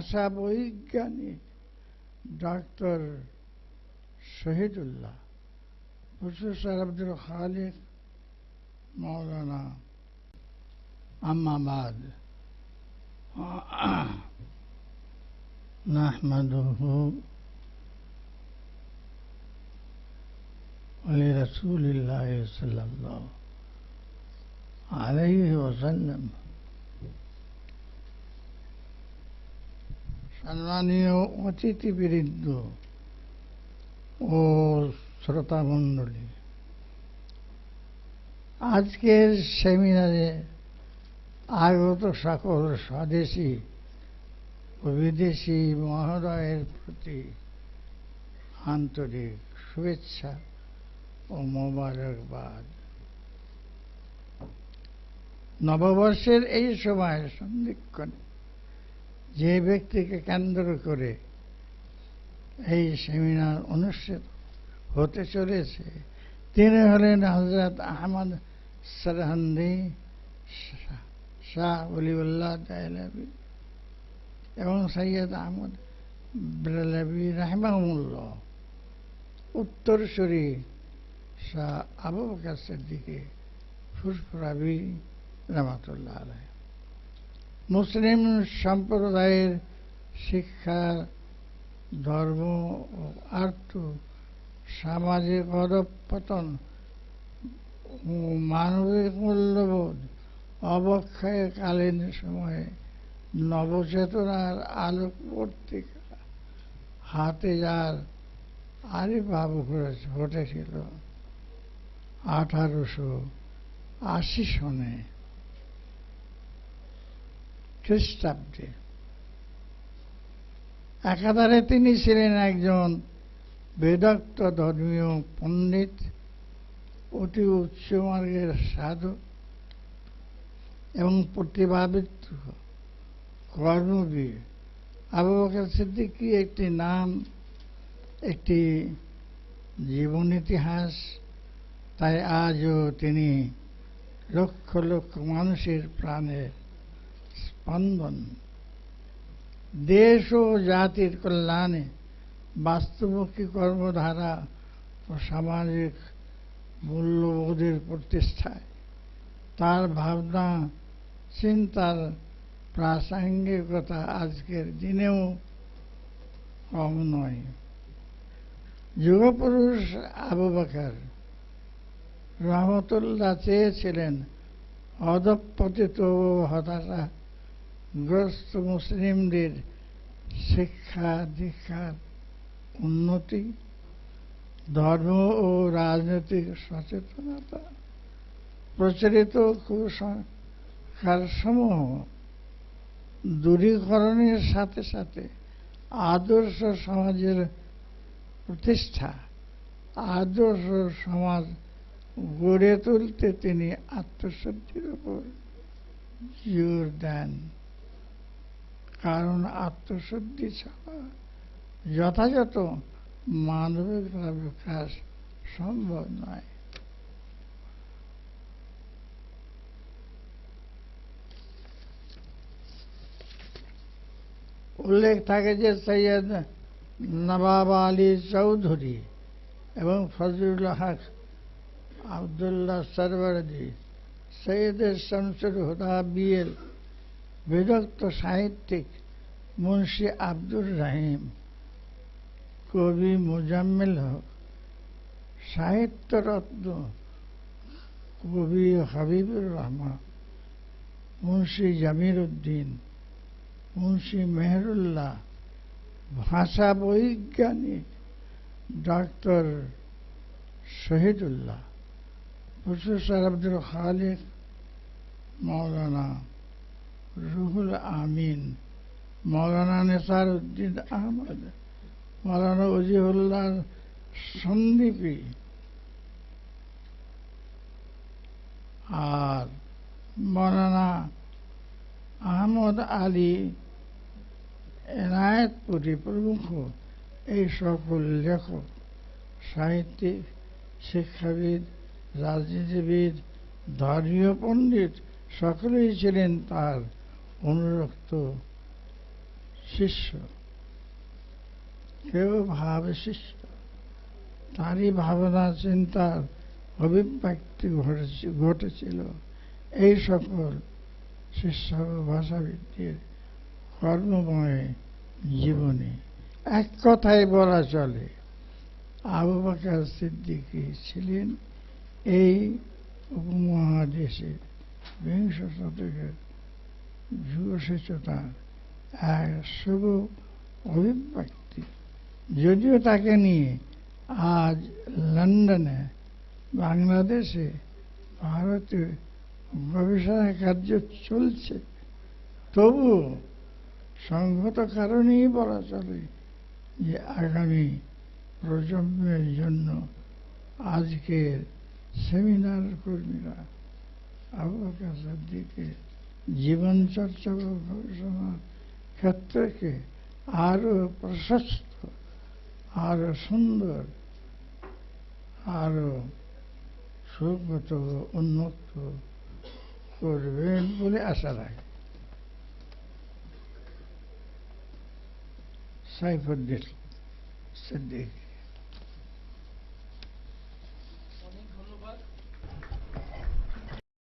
ভাষা বৈজ্ঞানিক doctor Shahidullah, professor Abdul খালিক মৌলানা। আম্মা বাদ, নাহমাদুহু লিরাসূলিল্লাহি সাল্লাল্লাহু আলাইহি ওয়াসাল্লাম। সম্মানীয় অতিথিবৃন্দ ও শ্রোতামণ্ডলী, আজকের সেমিনারে আগত সকল স্বদেশী ও বিদেশি মহোদয়ের প্রতি আন্তরিক শুভেচ্ছা ও মোবারকবাদ। নববর্ষের এই সময় সন্ধিক্ষণে যে ব্যক্তিকে কেন্দ্র করে এই সেমিনার অনুষ্ঠিত হতে চলেছে তিনি হলেন হযরত আহমদ সরহন্দি শাহ ওলিউল্লাহ দেহলভী এবং সৈয়দ আহমদ ব্রেলভী রাহিমাহুল্লাহ, উত্তরসূরি শাহ আবু বকর সিদ্দিক ফুরফুরাবি রহমাতুল্লাহ আলাইহি। মুসলিম সম্প্রদায়ের শিক্ষা, ধর্ম ও আর্থ সামাজিক অধঃপতন ও মানবিক মূল্যবোধ অবক্ষয়কালীন সময়ে নবচেতনার আলোকবর্তিকা হাতে যার আবির্ভাব ঘটেছিল 1880 সনে খ্রিস্টাব্দে। একাধারে তিনি ছিলেন একজন বেদান্ত ধর্মীয় পণ্ডিত, অতি উচ্চমার্গের সাধক এবং প্রতিভাবিত কর্মবীর। আবু বকর সিদ্দিকী একটি নাম, একটি জীবন ইতিহাস, তাই আজও তিনি লক্ষ লক্ষ মানুষের প্রাণের স্পন্দন। দেশ ও জাতির কল্যাণে বাস্তবমুখী কর্মধারা ও সামাজিক মূল্যবোধের প্রতিষ্ঠায় তার ভাবনা চিন্তার প্রাসঙ্গিকতা আজকের দিনেও কম নয়। যুগপুরুষ আবু বকর রহমতুল্লাহ চেয়েছিলেন অধঃপতিত ও হতাশাগ্রস্ত মুসলিমদের শিক্ষা দীক্ষার উন্নতি, ধর্ম ও রাজনৈতিক সচেতনতা, প্রচলিত কুসংস্কারসমূহ দূরীকরণের সাথে সাথে আদর্শ সমাজের প্রতিষ্ঠা, আদর্শ সমাজ গড়ে তুলতে তিনি আত্মশুদ্ধির উপর জোর দেন। কারণ আত্মশুদ্ধি ছাড়া যথাযথ মানবিক বিকাশ সম্ভব নয়। উল্লেখ থাকে যে সৈয়দ নবাব আলী চৌধুরী এবং ফজলুল হক আবদুল্লাহ সরওয়ার্দী, সৈয়দ শামসুল হুদা বিএল, বিদগ্ধ সাহিত্যিক মুন্সি আব্দুর রহিম, কবি মুজাম্মিল হক, সাহিত্যরত্ন কবি হাবিবুর রহমান, মুন্সি জামির উদ্দিন, মুন্সি মেহরুল্লাহ, ভাষা বৈজ্ঞানিক ডক্টর শহীদুল্লাহ, প্রফেসর আব্দুল খালিক মৌলানা রুহুল আমিন, মৌলানা নেসার উদ্দিন আহমদ, মৌলানা ওজিউল্লাহ সন্দীপী আর মৌলানা আহমদ আলী এনায়েতপুরী প্রমুখ এই সকল লেখক, সাহিত্যিক, শিক্ষাবিদ, রাজনীতিবিদ, ধর্মীয় পণ্ডিত সকলেই ছিলেন তার অনুরক্ত শিষ্য, কেউ ভাবে শিষ্য। তারই ভাবনা চিন্তার অভিব্যক্তি ঘটেছিল এই সকল শিষ্য ভাষাবিদদের কর্মময় জীবনে। এক কথায় বলা চলে, আবু বকর সিদ্দিকী ছিলেন এই উপমহাদেশের বিংশ শতকের যুগসূচনার এক শুভ অভিব্যক্তি। যদিও তাকে নিয়ে আজ লন্ডনে, বাংলাদেশে, ভারতে গবেষণা কার্য চলছে, তবুও সঙ্গত কারণেই বলা চলে যে আগামী প্রজন্মের জন্য আজকের সেমিনার কর্মীরা আবু বকর সিদ্দিকের জীবন চর্চা ও গবেষণার ক্ষেত্রকে আরো প্রশস্ত, আরো সুন্দর, আরো সুগত ও উন্মুক্ত করবেন বলে আশা রাখি। সাইফুদ্দিন সিদ্দিকী।